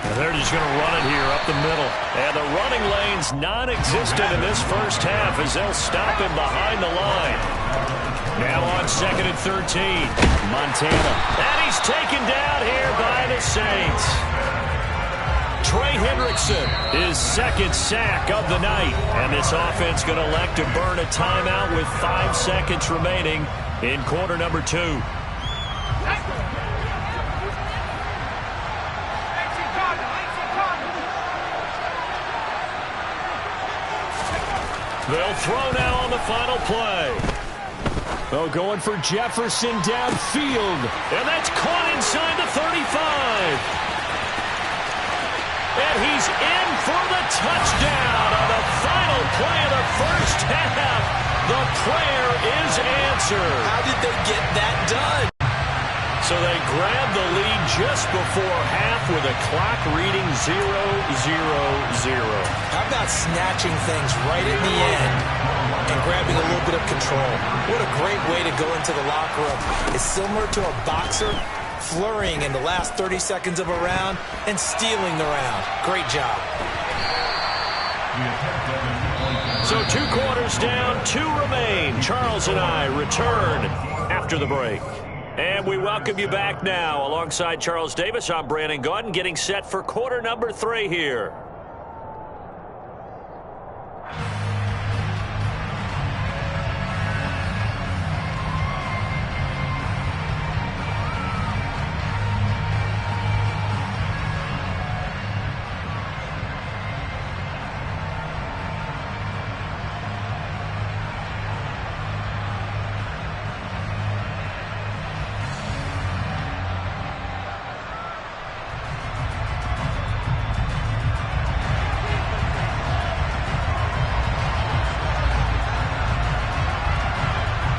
And they're just going to run it here up the middle. And the running lane's non-existent in this first half as they'll stop him behind the line. Now on 2nd and 13, Montana. And he's taken down here by the Saints. Trey Hendrickson, his 2nd sack of the night. And this offense going to elect to burn a timeout with 5 seconds remaining in quarter number 2. They'll throw now on the final play. Oh, going for Jefferson downfield. And that's caught inside the 35. And he's in for the touchdown on the final play of the first half. The prayer is answered. How did they get that done? So they grab the lead just before half with a clock reading 0-0-0. How about snatching things right in the end and grabbing a little bit of control? What a great way to go into the locker room. It's similar to a boxer flurrying in the last 30 seconds of a round and stealing the round. Great job. So 2 quarters down, 2 remain. Charles and I return after the break. And we welcome you back now. Alongside Charles Davis, I'm Brandon Gaudin, getting set for quarter number 3 here.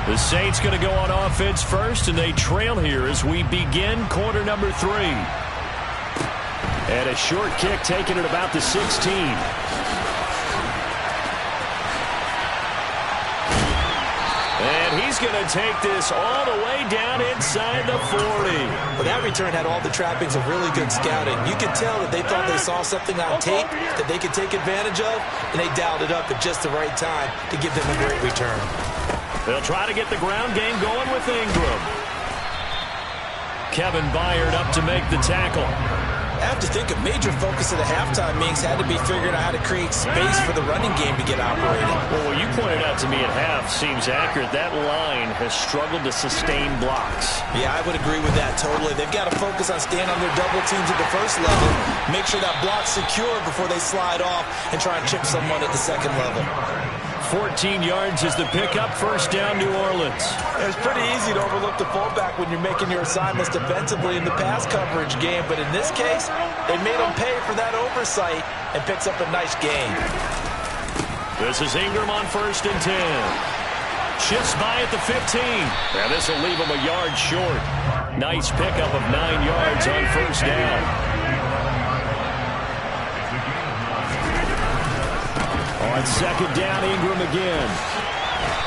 The Saints going to go on offense first, and they trail here as we begin quarter number 3. And a short kick taken at about the 16. And he's going to take this all the way down inside the 40. Well, that return had all the trappings of really good scouting. You could tell that they thought they saw something on tape that they could take advantage of, and they dialed it up at just the right time to give them a great return. They'll try to get the ground game going with Ingram. Kevin Byard up to make the tackle. I have to think a major focus of the halftime meetings had to be figuring out how to create space for the running game to get operated. Well, what you pointed out to me at half seems accurate. That line has struggled to sustain blocks. Yeah, I would agree with that totally. They've got to focus on staying on their double teams at the first level, make sure that block's secure before they slide off and try and chip someone at the second level. 14 yards is the pickup, first down, New Orleans. It's pretty easy to overlook the fullback when you're making your assignments defensively in the pass coverage game, but in this case, they made him pay for that oversight and picks up a nice gain. This is Ingram on 1st and 10. Shifts by at the 15. And this will leave him a yard short. Nice pickup of 9 yards on 1st down. On 2nd down, Ingram again.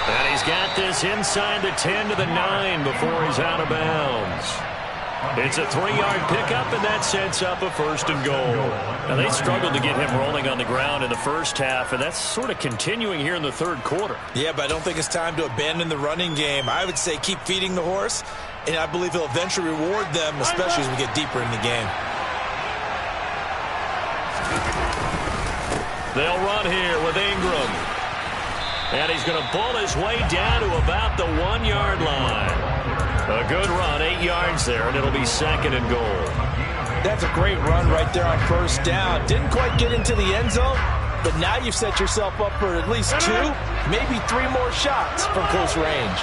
And he's got this inside the 10 to the 9 before he's out of bounds. It's a 3-yard pickup, and that sets up a 1st and goal. Now, they struggled to get him rolling on the ground in the first half, and that's sort of continuing here in the 3rd quarter. Yeah, but I don't think it's time to abandon the running game. I would say keep feeding the horse, and I believe he'll eventually reward them, especially as we get deeper in the game. They'll run here with Ingram. And he's going to pull his way down to about the 1-yard line. A good run, 8 yards there, and it'll be 2nd and goal. That's a great run right there on 1st down. Didn't quite get into the end zone, but now you've set yourself up for at least 2, maybe 3 more shots from close range.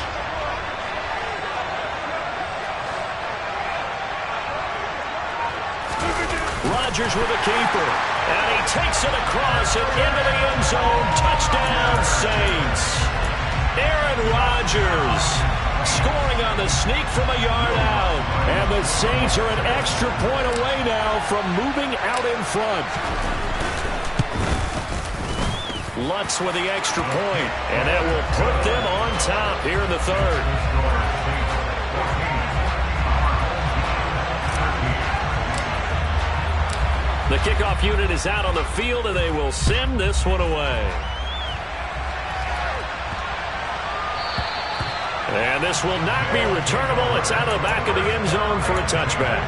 Rodgers with a keeper, and he takes it across and into the end zone. Touchdown, Saints. Aaron Rodgers scoring on the sneak from a yard out. And the Saints are an extra point away now from moving out in front. Lutz with the extra point, and that will put them on top here in the 3rd. The kickoff unit is out on the field, and they will send this one away. And this will not be returnable. It's out of the back of the end zone for a touchback.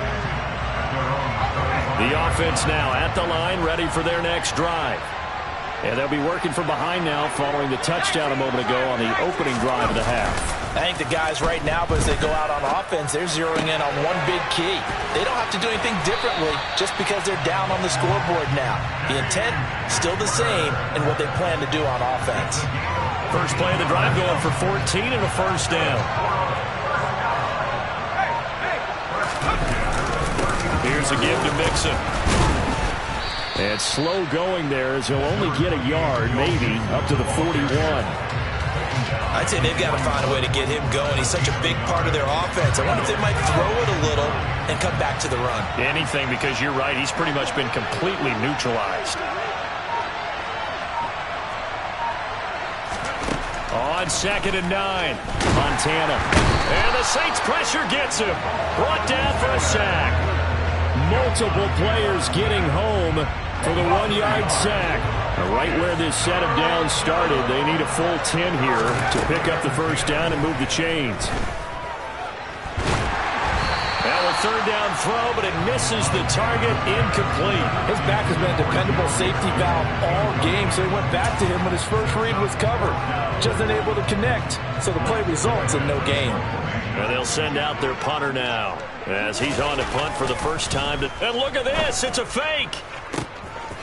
The offense now at the line, ready for their next drive. And they'll be working from behind now following the touchdown a moment ago on the opening drive of the half. I think the guys right now, but as they go out on offense, they're zeroing in on one big key. They don't have to do anything differently just because they're down on the scoreboard now. The intent, still the same in what they plan to do on offense. First play of the drive going for 14 and a 1st down. Here's a give to Mixon. And slow going there as he'll only get a yard, maybe, up to the 41. I'd say they've got to find a way to get him going. He's such a big part of their offense. I wonder if they might throw it a little and come back to the run. Anything, because you're right. He's pretty much been completely neutralized. On 2nd and 9, Montana. And the Saints pressure gets him. Brought down for a sack. Multiple players getting home for the 1-yard sack. Right where this set of downs started, they need a full 10 here to pick up the 1st down and move the chains. Now a 3rd down throw, but it misses the target, incomplete. His back has been a dependable safety valve all game, so he went back to him when his first read was covered. Just unable to connect, so the play results in no gain. And they'll send out their punter now as he's on to punt for the first time. And look at this, it's a fake.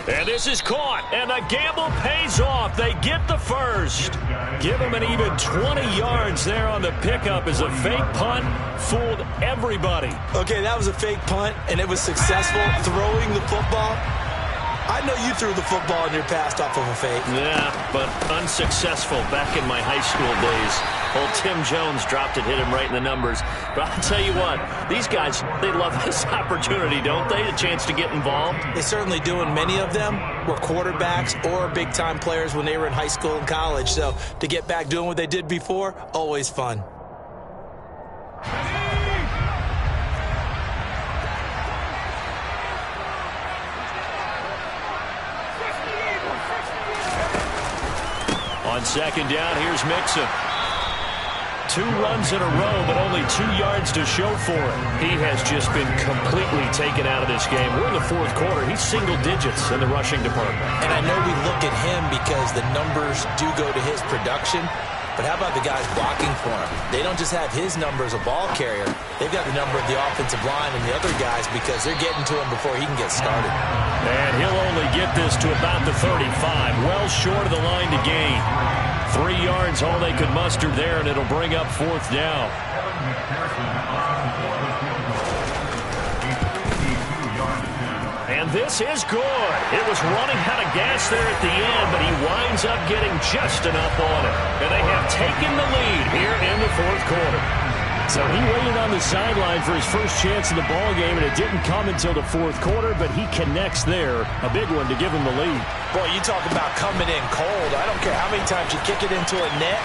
And this is caught, and the gamble pays off. They get the first. Give them an even 20 yards there on the pickup as a fake punt fooled everybody. Okay, that was a fake punt, and it was successful throwing the football. I know you threw the football in your past off of a fake. Yeah, but unsuccessful back in my high school days. Old Tim Jones dropped it, hit him right in the numbers. But I'll tell you what, these guys, they love this opportunity, don't they? A chance to get involved. They certainly do, and many of them were quarterbacks or big-time players when they were in high school and college. So to get back doing what they did before, always fun. On 2nd down, here's Mixon. 2 runs in a row, but only 2 yards to show for it. He has just been completely taken out of this game. We're in the 4th quarter. He's single digits in the rushing department. And I know we look at him because the numbers do go to his production, But how about the guys blocking for him? They don't just have his number as a ball carrier. They've got the number of the offensive line and the other guys because they're getting to him before he can get started. And he'll only get this to about the 35, well short of the line to gain. 3 yards, all they could muster there, and it'll bring up 4th down. And this is good. It was running out of gas there at the end, but he winds up getting just enough on it. And they have taken the lead here in the 4th quarter. So he waited on the sideline for his first chance in the ballgame, and it didn't come until the 4th quarter, but he connects there. A big one to give him the lead. Boy, you talk about coming in cold. I don't care how many times you kick it into a net.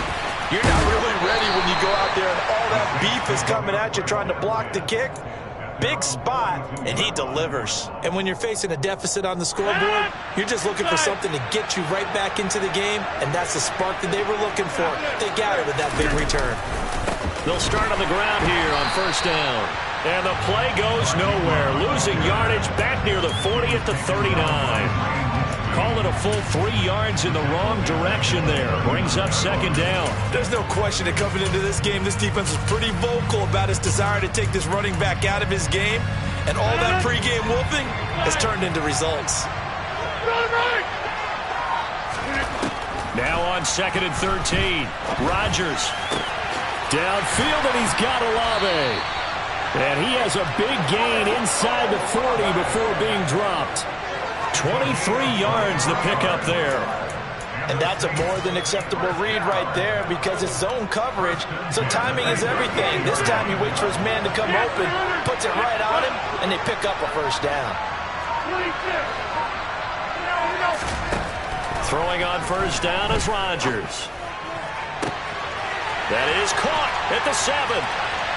You're not really ready when you go out there and all that beef is coming at you trying to block the kick. Big spot, and he delivers. And when you're facing a deficit on the scoreboard, you're just looking for something to get you right back into the game, and that's the spark that they were looking for. They got it with that big return. They'll start on the ground here on 1st down. And the play goes nowhere. Losing yardage back near the 40 at the 39. Call it a full 3 yards in the wrong direction there. Brings up 2nd down. There's no question that coming into this game, this defense is pretty vocal about its desire to take this running back out of his game. And all that pregame whooping has turned into results. Now on 2nd and 13. Rodgers. Downfield, and he's got Olave. And he has a big gain inside the 40 before being dropped. 23 yards the pickup there. And that's a more than acceptable read right there because it's zone coverage, so timing is everything. This time he waits for his man to come open, puts it right on him, and they pick up a 1st down. Throwing on 1st down is Rodgers. That is caught at the 7.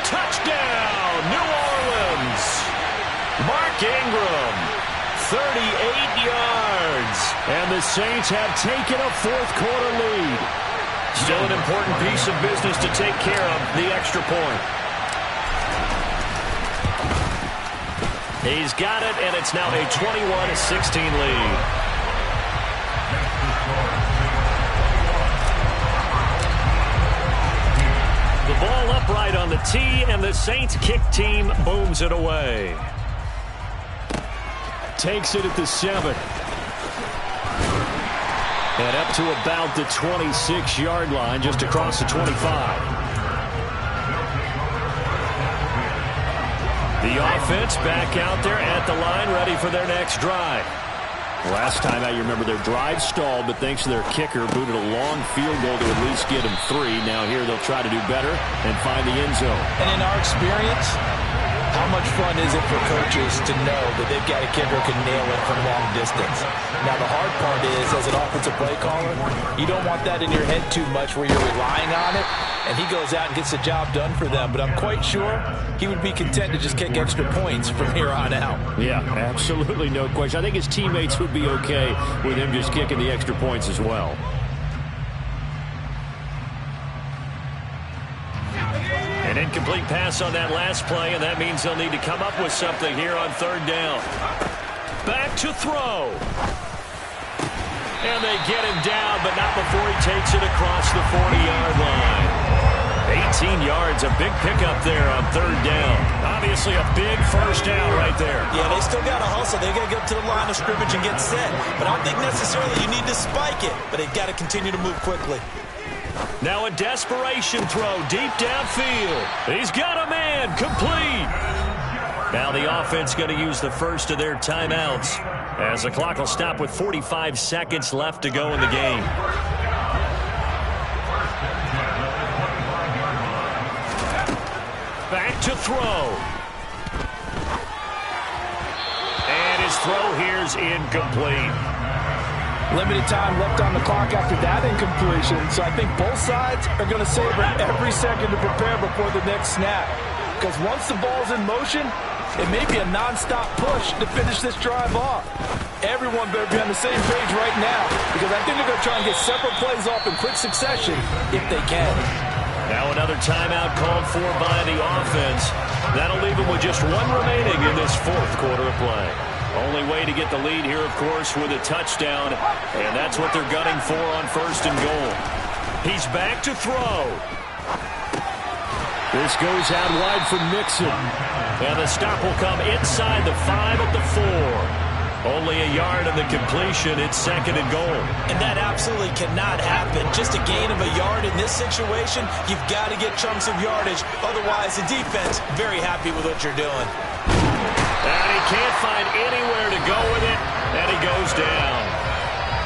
Touchdown, New Orleans. Mark Ingram, 38 yards. And the Saints have taken a 4th quarter lead. Still an important piece of business to take care of, the extra point. He's got it, and it's now a 21-16 lead. The ball upright on the tee, and the Saints kick team booms it away. Takes it at the 7. And up to about the 26-yard line, just across the 25. The offense back out there at the line, ready for their next drive. Last time out, you remember their drive stalled, but thanks to their kicker, booted a long field goal to at least get them 3. Now here they'll try to do better and find the end zone. And in our experience, how much fun is it for coaches to know that they've got a kicker who can nail it from long distance? Now the hard part is, as an offensive play caller, you don't want that in your head too much where you're relying on it, and he goes out and gets the job done for them. But I'm quite sure he would be content to just kick extra points from here on out. Yeah, absolutely no question. I think his teammates would be okay with him just kicking the extra points as well. An incomplete pass on that last play, and that means they'll need to come up with something here on 3rd down. Back to throw. And they get him down, but not before he takes it across the 40-yard line. 18 yards, a big pickup there on 3rd down. Obviously a big 1st down right there. Yeah, they still got to hustle. They got to get to the line of scrimmage and get set. But I don't think necessarily you need to spike it, but they've got to continue to move quickly. Now a desperation throw deep downfield. He's got a man, complete. Now the offense going to use the first of their timeouts as the clock will stop with 45 seconds left to go in the game. Back to throw. And his throw here's incomplete. Limited time left on the clock after that incompletion, so I think both sides are going to savor every second to prepare before the next snap. Because once the ball's in motion, it may be a non-stop push to finish this drive off. Everyone better be on the same page right now, because I think they're going to try and get several plays off in quick succession if they can. Now another timeout called for by the offense. That'll leave them with just 1 remaining in this 4th quarter of play. Only way to get the lead here, of course, with a touchdown, and that's what they're gunning for on 1st and goal. He's back to throw. This goes out wide for Mixon. And the stop will come inside the 5 at the 4. Only a yard in the completion. It's 2nd and goal. And that absolutely cannot happen. Just a gain of a yard in this situation, you've got to get chunks of yardage. Otherwise, the defense, very happy with what you're doing. And he can't find anywhere to go with it, and he goes down.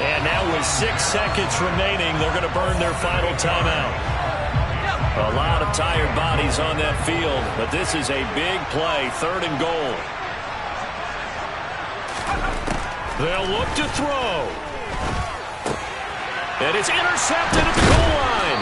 And now with 6 seconds remaining, they're going to burn their final timeout. A lot of tired bodies on that field, but this is a big play, 3rd and goal. They'll look to throw. And it's intercepted at the goal line.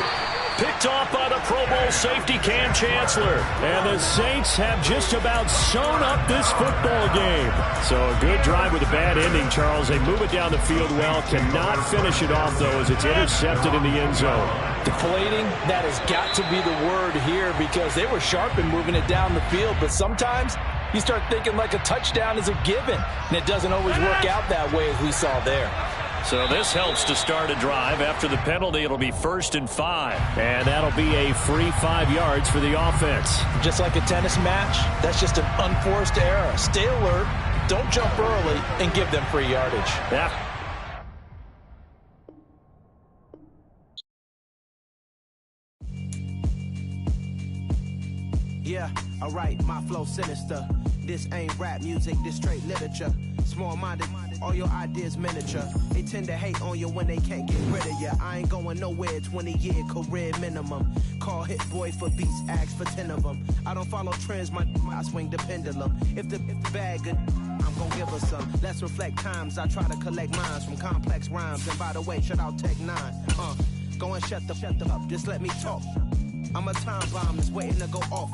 Picked off by the Pro Bowl safety Cam Chancellor. And the Saints have just about sewn up this football game. So a good drive with a bad ending, Charles. They move it down the field well. Cannot finish it off, though, as it's intercepted in the end zone. Deflating, that has got to be the word here because they were sharp in moving it down the field. But sometimes you start thinking like a touchdown is a given, and it doesn't always work out that way as we saw there. So this helps to start a drive. After the penalty, it'll be 1st and 5. And that'll be a free 5 yards for the offense. Just like a tennis match, that's just an unforced error. Stay alert, don't jump early, and give them free yardage. Yeah. Yeah, alright, my flow sinister. This ain't rap music, this straight literature. Small-minded, all your ideas miniature. They tend to hate on you when they can't get rid of you. I ain't going nowhere, 20-year career minimum. Call Hit Boy for beats, ask for 10 of them. I don't follow trends, I swing the pendulum. If the bag good, I'm gonna give her some. Let's reflect times, I try to collect minds from complex rhymes. And by the way, shout out Tech 9. Go and shut the up, just let me talk. I'm a time bomb that's waiting to go off.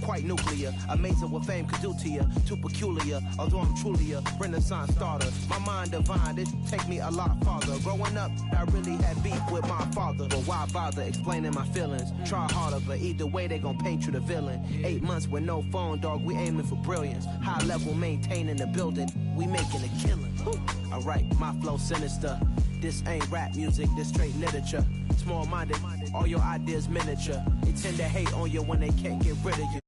Quite nuclear, amazing what fame could do to you. Too peculiar, although I'm truly a renaissance starter. My mind divine, it take me a lot farther. Growing up, I really had beef with my father. But why bother explaining my feelings? Try harder, but either way they gon' paint you the villain. 8 months with no phone, dog, we aiming for brilliance. High level maintaining the building, we making a killing. Alright, my flow sinister. This ain't rap music, this straight literature. Small-minded, all your ideas miniature. They tend to hate on you when they can't get rid of you.